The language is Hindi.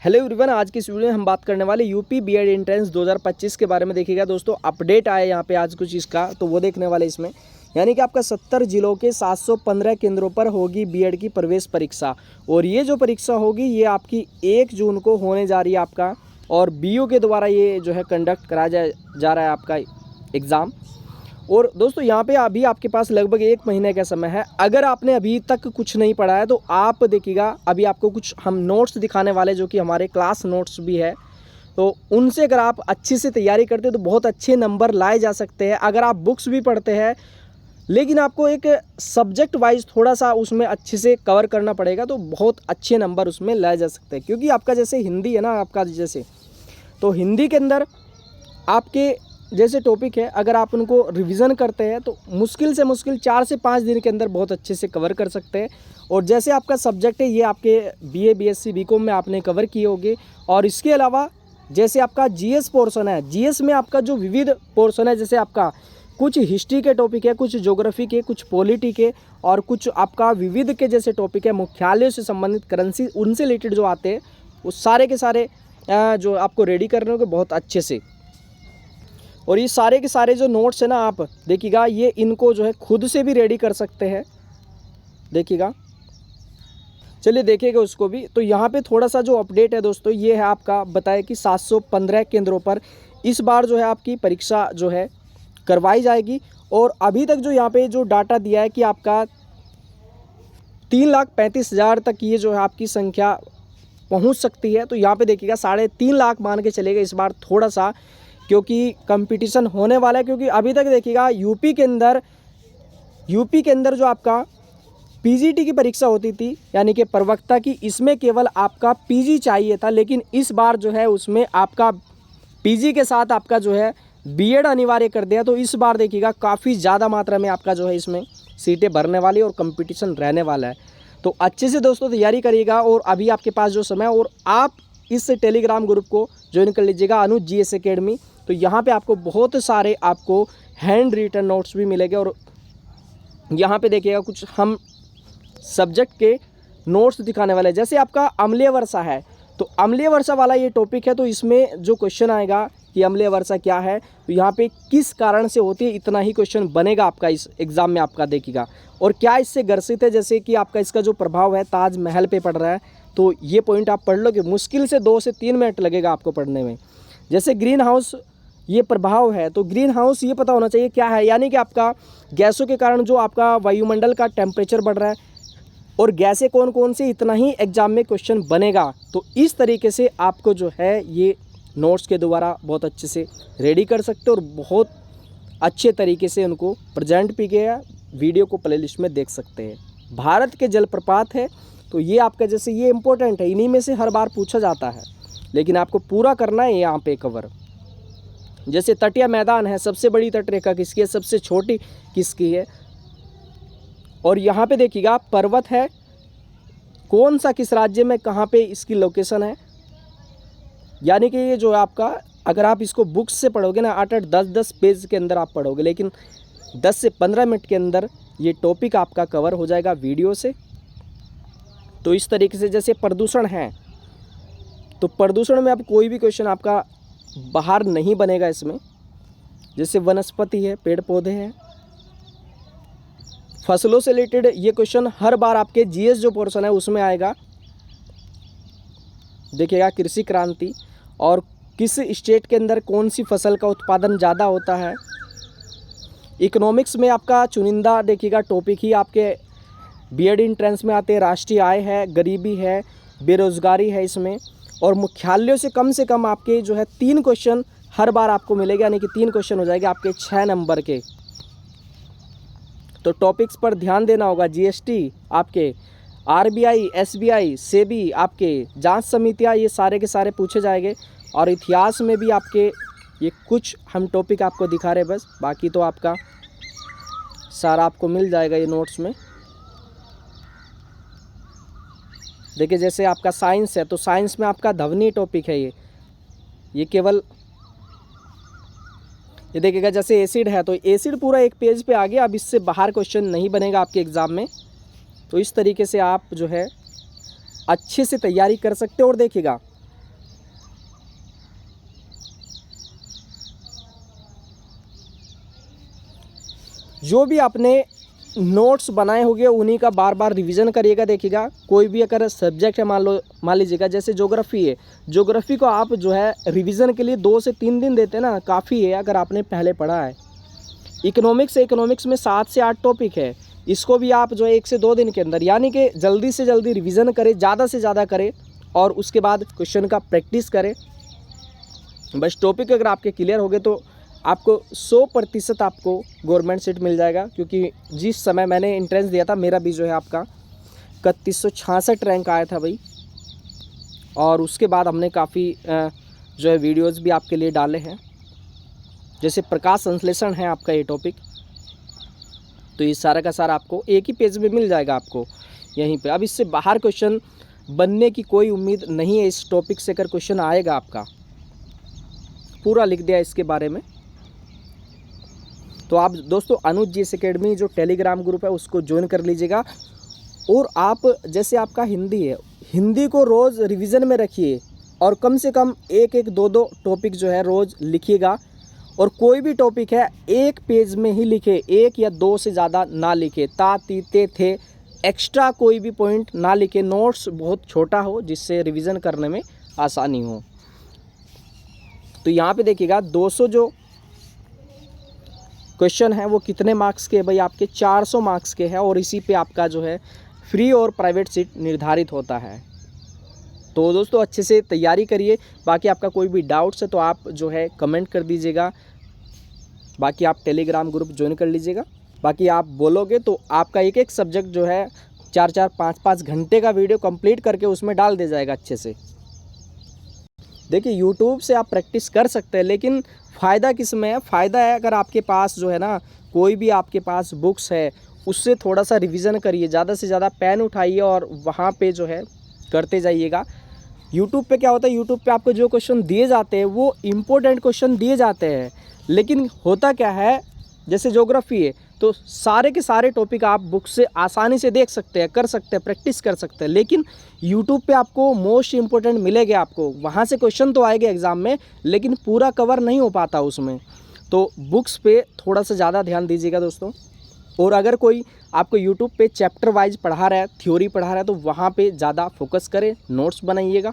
हेलो एवरीवन, आज की इस वीडियो में हम बात करने वाले यूपी बीएड एंट्रेंस 2025 के बारे में। देखिएगा दोस्तों, अपडेट आया यहाँ पे आज कुछ इसका, तो वो देखने वाले इसमें। यानी कि आपका 70 जिलों के 715 केंद्रों पर होगी बीएड की प्रवेश परीक्षा। और ये जो परीक्षा होगी ये आपकी 1 जून को होने जा रही है आपका, और बीयू के द्वारा ये जो है कंडक्ट कराया जा रहा है आपका एग्ज़ाम। और दोस्तों यहाँ पे अभी आपके पास लगभग 1 महीने का समय है। अगर आपने अभी तक कुछ नहीं पढ़ा है तो आप देखिएगा, अभी आपको कुछ हम नोट्स दिखाने वाले जो कि हमारे क्लास नोट्स भी है, तो उनसे अगर आप अच्छे से तैयारी करते हैं तो बहुत अच्छे नंबर लाए जा सकते हैं। अगर आप बुक्स भी पढ़ते हैं लेकिन आपको एक सब्जेक्ट वाइज थोड़ा सा उसमें अच्छे से कवर करना पड़ेगा तो बहुत अच्छे नंबर उसमें लाए जा सकते हैं। क्योंकि आपका जैसे हिंदी है ना, आपका जैसे तो हिंदी के अंदर आपके जैसे टॉपिक है, अगर आप उनको रिवीजन करते हैं तो मुश्किल से मुश्किल 4 से 5 दिन के अंदर बहुत अच्छे से कवर कर सकते हैं। और जैसे आपका सब्जेक्ट है ये आपके बीए, बीएससी, बीकॉम में आपने कवर किए होंगे। और इसके अलावा जैसे आपका जीएस पोर्शन है, जीएस में आपका जो विविध पोर्शन है, जैसे आपका कुछ हिस्ट्री के टॉपिक है, कुछ ज्योग्राफी के, कुछ पॉलिटी के, और कुछ आपका विविध के जैसे टॉपिक है, मुख्यालयों से संबंधित, करेंसी, उनसे रिलेटेड जो आते हैं वो सारे के सारे जो आपको रेडी करने होंगे बहुत अच्छे से। और ये सारे के सारे जो नोट्स है ना, आप देखिएगा ये इनको जो है खुद से भी रेडी कर सकते हैं। देखिएगा, चलिए देखिएगा उसको भी। तो यहाँ पे थोड़ा सा जो अपडेट है दोस्तों, ये है आपका बताया कि 715 केंद्रों पर इस बार जो है आपकी परीक्षा जो है करवाई जाएगी। और अभी तक जो यहाँ पे जो डाटा दिया है कि आपका 3,35,000 तक ये जो है आपकी संख्या पहुँच सकती है। तो यहाँ पे देखिएगा 3.5 लाख मान के चलेगा इस बार थोड़ा सा, क्योंकि कंपटीशन होने वाला है। क्योंकि अभी तक देखिएगा यूपी के अंदर जो आपका पीजीटी की परीक्षा होती थी, यानी कि प्रवक्ता की, इसमें केवल आपका पीजी चाहिए था। लेकिन इस बार जो है उसमें आपका पीजी के साथ आपका जो है बीएड अनिवार्य कर दिया। तो इस बार देखिएगा काफ़ी ज़्यादा मात्रा में आपका जो है इसमें सीटें भरने वाली और कंपटीशन रहने वाला है। तो अच्छे से दोस्तों तैयारी करिएगा। और अभी आपके पास जो समय, और आप इस टेलीग्राम ग्रुप को ज्वाइन कर लीजिएगा, अनुज जीएस एकेडमी। तो यहाँ पे आपको बहुत सारे आपको हैंड रिटन नोट्स भी मिलेंगे। और यहाँ पे देखिएगा कुछ हम सब्जेक्ट के नोट्स दिखाने वाले हैं। जैसे आपका अम्लीय वर्षा है, तो अम्लीय वर्षा वाला ये टॉपिक है। तो इसमें जो क्वेश्चन आएगा कि अम्लीय वर्षा क्या है, तो यहाँ पे किस कारण से होती है, इतना ही क्वेश्चन बनेगा आपका इस एग्ज़ाम में। आपका देखिएगा और क्या इससे ग्रसित है, जैसे कि आपका इसका जो प्रभाव है ताजमहल पे पड़ रहा है, तो ये पॉइंट आप पढ़ लो कि मुश्किल से 2 से 3 मिनट लगेगा आपको पढ़ने में। जैसे ग्रीन हाउस ये प्रभाव है, तो ग्रीन हाउस ये पता होना चाहिए क्या है। यानी कि आपका गैसों के कारण जो आपका वायुमंडल का टेम्परेचर बढ़ रहा है, और गैसें कौन कौन सी, इतना ही एग्जाम में क्वेश्चन बनेगा। तो इस तरीके से आपको जो है ये नोट्स के द्वारा बहुत अच्छे से रेडी कर सकते हो और बहुत अच्छे तरीके से उनको प्रेजेंट भी किया। वीडियो को प्लेलिस्ट में देख सकते हैं। भारत के जलप्रपात है, तो ये आपका जैसे ये इंपॉर्टेंट है, इन्हीं में से हर बार पूछा जाता है, लेकिन आपको पूरा करना है यहाँ पे कवर। जैसे तटीय मैदान है, सबसे बड़ी तटरेखा किसकी है, सबसे छोटी किसकी है। और यहाँ पे देखिएगा पर्वत है, कौन सा किस राज्य में, कहाँ पे इसकी लोकेशन है। यानी कि ये जो आपका, अगर आप इसको बुक्स से पढ़ोगे ना, 8-8, 10-10 पेज के अंदर आप पढ़ोगे, लेकिन 10 से 15 मिनट के अंदर ये टॉपिक आपका कवर हो जाएगा वीडियो से। तो इस तरीके से जैसे प्रदूषण है, तो प्रदूषण में अब कोई भी क्वेश्चन आपका बाहर नहीं बनेगा इसमें। जैसे वनस्पति है, पेड़ पौधे हैं, फसलों से रिलेटेड ये क्वेश्चन हर बार आपके जीएस जो पोर्शन है उसमें आएगा। देखिएगा कृषि क्रांति, और किस स्टेट के अंदर कौन सी फसल का उत्पादन ज़्यादा होता है। इकोनॉमिक्स में आपका चुनिंदा देखिएगा टॉपिक ही आपके बीएड एंट्रेंस में आते हैं। राष्ट्रीय आय है, गरीबी है, बेरोजगारी है इसमें। और मुख्यालयों से कम आपके जो है 3 क्वेश्चन हर बार आपको मिलेगा, यानी कि 3 क्वेश्चन हो जाएंगे आपके 6 नंबर के। तो टॉपिक्स पर ध्यान देना होगा। जीएसटी आपके, आरबीआई, एसबीआई, सेबी, आपके जांच समितियां, ये सारे के सारे पूछे जाएंगे। और इतिहास में भी आपके ये कुछ हम टॉपिक आपको दिखा रहे हैं बस, बाकी तो आपका सारा आपको मिल जाएगा ये नोट्स में। देखिए जैसे आपका साइंस है, तो साइंस में आपका ध्वनि टॉपिक है ये केवल ये देखिएगा। जैसे एसिड है, तो एसिड पूरा 1 पेज पे आ गया। अब इससे बाहर क्वेश्चन नहीं बनेगा आपके एग्ज़ाम में। तो इस तरीके से आप जो है अच्छे से तैयारी कर सकते हो। और देखिएगा जो भी आपने नोट्स बनाए होंगे उन्हीं का बार बार रिवीजन करिएगा। देखिएगा कोई भी अगर सब्जेक्ट है, मान लीजिएगा जैसे ज्योग्राफी है, ज्योग्राफी को आप जो है रिवीजन के लिए 2 से 3 दिन देते हैं ना, काफ़ी है अगर आपने पहले पढ़ा है। इकोनॉमिक्स में 7 से 8 टॉपिक है, इसको भी आप जो है 1 से 2 दिन के अंदर, यानी कि जल्दी से जल्दी रिवीजन करें, ज़्यादा से ज़्यादा करें और उसके बाद क्वेश्चन का प्रैक्टिस करें। बस टॉपिक अगर आपके क्लियर हो गए तो आपको 100% आपको गवर्नमेंट सीट मिल जाएगा। क्योंकि जिस समय मैंने एंट्रेंस दिया था, मेरा भी जो है आपका 3166 रैंक आया था भाई। और उसके बाद हमने काफ़ी जो है वीडियोस भी आपके लिए डाले हैं, जैसे प्रकाश संश्लेषण है आपका ये टॉपिक। तो ये सारा का सारा आपको एक ही पेज में मिल जाएगा आपको यहीं पे। अब इससे बाहर क्वेश्चन बनने की कोई उम्मीद नहीं है। इस टॉपिक से अगर क्वेश्चन आएगा, आपका पूरा लिख दिया इसके बारे में, तो आप दोस्तों अनुज जीएस एकेडमी जो टेलीग्राम ग्रुप है उसको ज्वाइन कर लीजिएगा। और आप जैसे आपका हिंदी है, हिंदी को रोज़ रिवीजन में रखिए और कम से कम 1-1, 2-2 टॉपिक जो है रोज़ लिखिएगा। और कोई भी टॉपिक है 1 पेज में ही लिखे, 1 या 2 से ज़्यादा ना लिखे। ता ती ते थे एक्स्ट्रा कोई भी पॉइंट ना लिखे। नोट्स बहुत छोटा हो जिससे रिवीजन करने में आसानी हो। तो यहाँ पे देखिएगा 200 जो क्वेश्चन है वो कितने मार्क्स के भाई, आपके 400 मार्क्स के हैं। और इसी पे आपका जो है फ्री और प्राइवेट सीट निर्धारित होता है। तो दोस्तों अच्छे से तैयारी करिए। बाकी आपका कोई भी डाउट्स है तो आप जो है कमेंट कर दीजिएगा। बाकी आप टेलीग्राम ग्रुप ज्वाइन कर लीजिएगा। बाकी आप बोलोगे तो आपका एक एक सब्जेक्ट जो है 4-4, 5-5 घंटे का वीडियो कंप्लीट करके उसमें डाल दिया जाएगा अच्छे से। देखिए यूट्यूब से आप प्रैक्टिस कर सकते हैं, लेकिन फ़ायदा किस में है? फ़ायदा है अगर आपके पास जो है ना कोई भी आपके पास बुक्स है, उससे थोड़ा सा रिवीजन करिए, ज़्यादा से ज़्यादा पेन उठाइए और वहाँ पे जो है करते जाइएगा। यूट्यूब पे क्या होता है, यूट्यूब पे आपको जो क्वेश्चन दिए जाते हैं वो इम्पोर्टेंट क्वेश्चन दिए जाते हैं, लेकिन होता क्या है, जैसे ज्योग्राफी है तो सारे के सारे टॉपिक आप बुक से आसानी से देख सकते हैं, कर सकते हैं, प्रैक्टिस कर सकते हैं। लेकिन यूट्यूब पे आपको मोस्ट इम्पोर्टेंट मिलेंगे, आपको वहाँ से क्वेश्चन तो आएंगे एग्ज़ाम में, लेकिन पूरा कवर नहीं हो पाता उसमें। तो बुक्स पे थोड़ा सा ज़्यादा ध्यान दीजिएगा दोस्तों। और अगर कोई आपको यूट्यूब पे चैप्टर वाइज पढ़ा रहा है, थ्योरी पढ़ा रहा है, तो वहाँ पे ज़्यादा फोकस करें, नोट्स बनाइएगा।